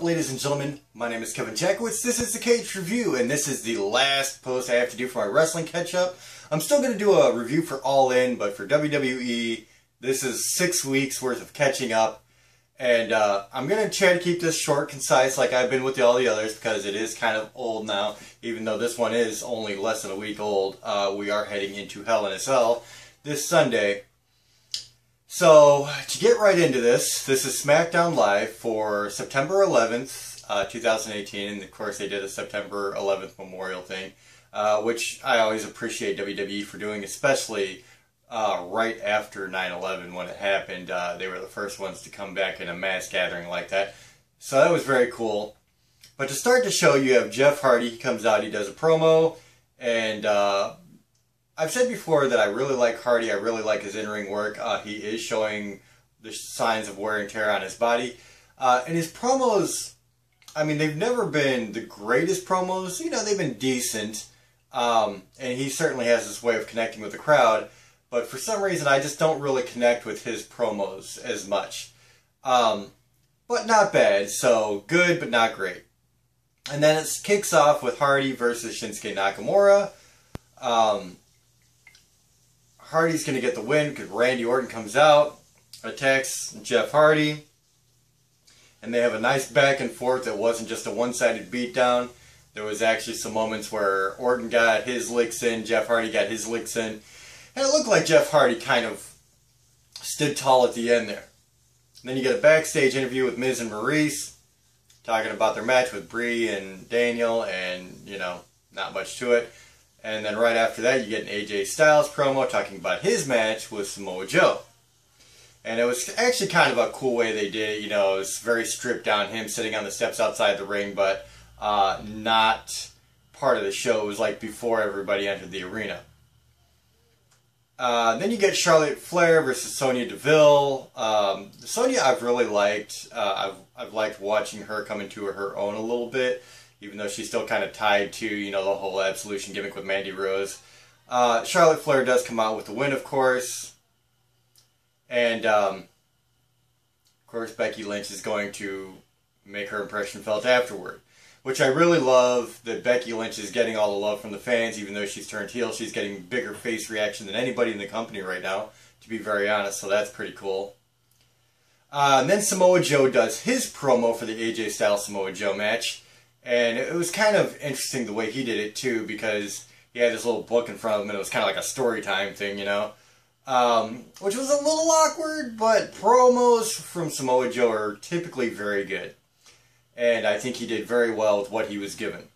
ladies and gentlemen, my name is Kevin Jackowitz. This is the Kaged Review, and this is the last post I have to do for my wrestling catch-up. I'm still going to do a review for All In, but for WWE, this is 6 weeks worth of catching up. And I'm going to try to keep this short, concise, like I've been with all the others, because it is kind of old now. Even though this one is only less than a week old, we are heading into Hell in a Cell this Sunday. So, to get right into this is SmackDown Live for September 11th, 2018, and of course they did a September 11th memorial thing, which I always appreciate WWE for doing, especially right after 9/11 when it happened. They were the first ones to come back in a mass gathering like that, so that was very cool. But to start the show, you have Jeff Hardy. He comes out, he does a promo, and I've said before that I really like Hardy. I really like his in-ring work. He is showing the signs of wear and tear on his body. And his promos, I mean, they've never been the greatest promos. You know, they've been decent. And he certainly has this way of connecting with the crowd. But for some reason, I just don't really connect with his promos as much. But not bad. So, good, but not great. And then it kicks off with Hardy versus Shinsuke Nakamura. Hardy's going to get the win because Randy Orton comes out, attacks Jeff Hardy, and they have a nice back and forth that wasn't just a one-sided beatdown. There was actually some moments where Orton got his licks in, Jeff Hardy got his licks in, and it looked like Jeff Hardy kind of stood tall at the end there. And then you get a backstage interview with Miz and Maurice, talking about their match with Brie and Daniel, and, you know, not much to it. And then right after that, you get an AJ Styles promo talking about his match with Samoa Joe. And it was actually kind of a cool way they did it. You know, it was very stripped down, him sitting on the steps outside the ring, but not part of the show. It was like before everybody entered the arena. Then you get Charlotte Flair versus Sonya Deville. Sonya I've really liked. I've liked watching her come into her own a little bit, even though she's still kind of tied to, you know, the whole Absolution gimmick with Mandy Rose. Charlotte Flair does come out with the win, of course. And, of course, Becky Lynch is going to make her impression felt afterward. Which I really love, that Becky Lynch is getting all the love from the fans, even though she's turned heel. She's getting bigger face reaction than anybody in the company right now, to be very honest, so that's pretty cool. And then Samoa Joe does his promo for the AJ Styles Samoa Joe match. And it was kind of interesting the way he did it, too, because he had this little book in front of him, and it was kind of like a story time thing, you know? Which was a little awkward, but promos from Samoa Joe are typically very good. And I think he did very well with what he was given.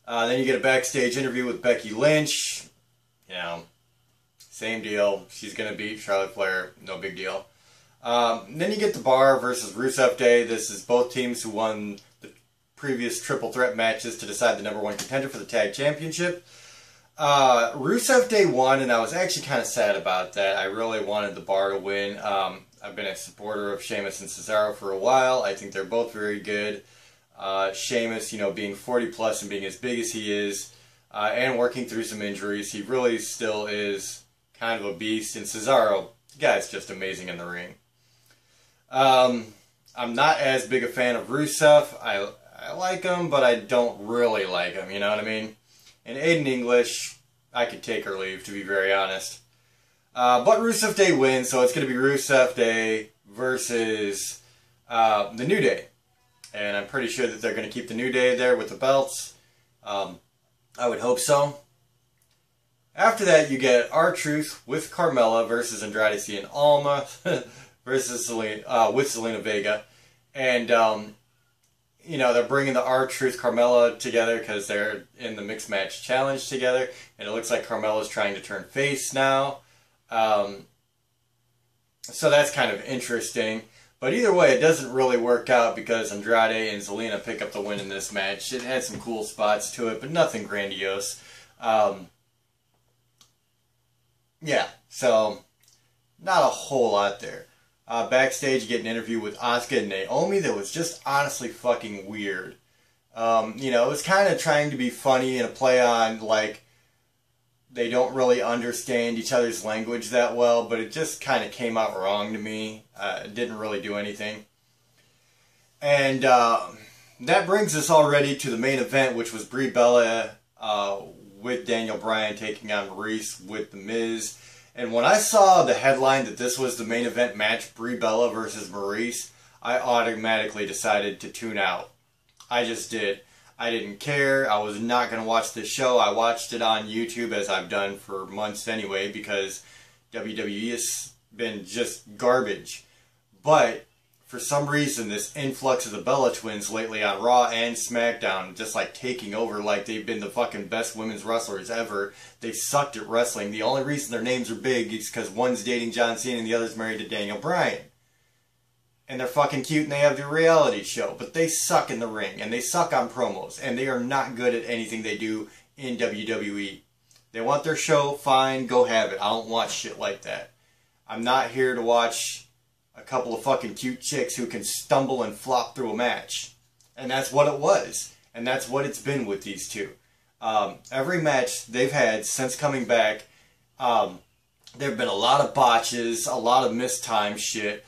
Then you get a backstage interview with Becky Lynch. You know, same deal. She's going to beat Charlotte Flair. No big deal. Then you get the Bar versus Rusev Day. This is both teams who won the previous triple threat matches to decide the #1 contender for the tag championship. Rusev Day won, and I was actually kind of sad about that. I really wanted the Bar to win. I've been a supporter of Sheamus and Cesaro for a while. I think they're both very good. Sheamus, you know, being 40 plus and being as big as he is, and working through some injuries, he really still is kind of a beast. And Cesaro, the guy's just amazing in the ring. I'm not as big a fan of Rusev. I like him, but I don't really like him, you know what I mean? And Aiden English, I could take or leave, to be very honest. But Rusev Day wins, so it's going to be Rusev Day versus the New Day. And I'm pretty sure that they're going to keep the New Day there with the belts. I would hope so. After that, you get R-Truth with Carmella versus Andrade Cien Alma versus with Zelina Vega. And, you know, they're bringing the R-Truth Carmella together because they're in the Mixed Match Challenge together. And it looks like Carmella's trying to turn face now. So that's kind of interesting. But either way, it doesn't really work out because Andrade and Zelina pick up the win in this match. It had some cool spots to it, but nothing grandiose. Yeah, so not a whole lot there. Backstage, you get an interview with Asuka and Naomi that was just honestly fucking weird. You know, it was kind of trying to be funny and a play on, like, they don't really understand each other's language that well, but it just kind of came out wrong to me. It didn't really do anything. And that brings us already to the main event, which was Brie Bella with Daniel Bryan taking on Maurice with The Miz. And when I saw the headline that this was the main event match, Brie Bella versus Maurice, I automatically decided to tune out. I just did. I didn't care. I was not going to watch this show. I watched it on YouTube, as I've done for months anyway, because WWE has been just garbage. But for some reason, this influx of the Bella Twins lately on Raw and SmackDown, just like taking over like they've been the fucking best women's wrestlers ever. They sucked at wrestling. The only reason their names are big is because one's dating John Cena and the other's married to Daniel Bryan. And they're fucking cute and they have the reality show. But they suck in the ring and they suck on promos. And they are not good at anything they do in WWE. They want their show, fine, go have it. I don't watch shit like that. I'm not here to watch a couple of fucking cute chicks who can stumble and flop through a match. And that's what it was. And that's what it's been with these two. Every match they've had since coming back, there have been a lot of botches, a lot of mistimed shit.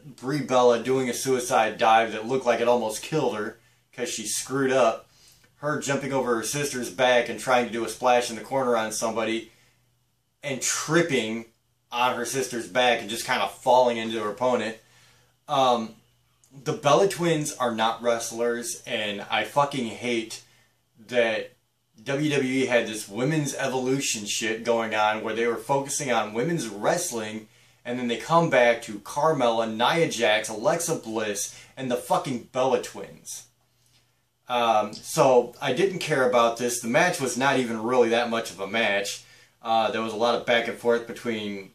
Brie Bella doing a suicide dive that looked like it almost killed her because she screwed up. Her jumping over her sister's back and trying to do a splash in the corner on somebody and tripping on her sister's back and just kind of falling into her opponent. The Bella Twins are not wrestlers, and I fucking hate that WWE had this women's evolution shit going on where they were focusing on women's wrestling, and then they come back to Carmella, Nia Jax, Alexa Bliss, and the fucking Bella Twins. So I didn't care about this. The match was not even really that much of a match. There was a lot of back and forth between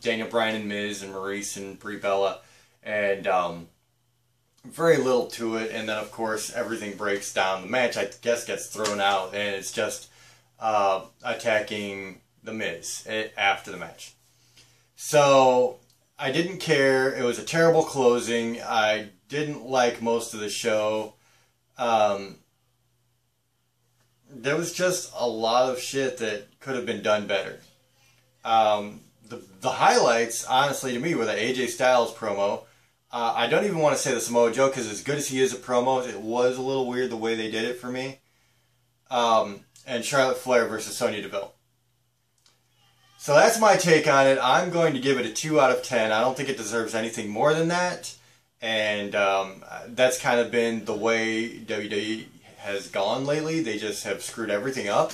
Daniel Bryan and Miz and Maurice and Brie Bella, and very little to it. And then of course everything breaks down. The match, I guess, gets thrown out, and it's just attacking the Miz after the match. So I didn't care. It was a terrible closing. I didn't like most of the show. There was just a lot of shit that could have been done better. The highlights, honestly, to me, were the AJ Styles promo. I don't even want to say the Samoa Joe, because as good as he is at promos, it was a little weird the way they did it for me. And Charlotte Flair versus Sonya Deville. So that's my take on it. I'm going to give it a 2 out of 10. I don't think it deserves anything more than that. And that's kind of been the way WWE has gone lately. They just have screwed everything up.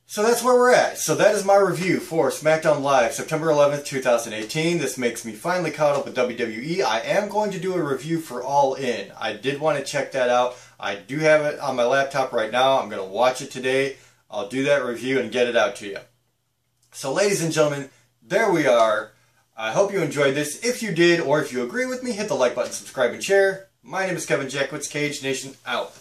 So that's where we're at. So that is my review for SmackDown Live, September 11th, 2018. This makes me finally caught up with WWE. I am going to do a review for All In. I did want to check that out. I do have it on my laptop right now. I'm going to watch it today. I'll do that review and get it out to you. So ladies and gentlemen, there we are. I hope you enjoyed this. If you did, or if you agree with me, hit the like button, subscribe, and share. My name is Kevin Jackwitz, Kaged Nation, out.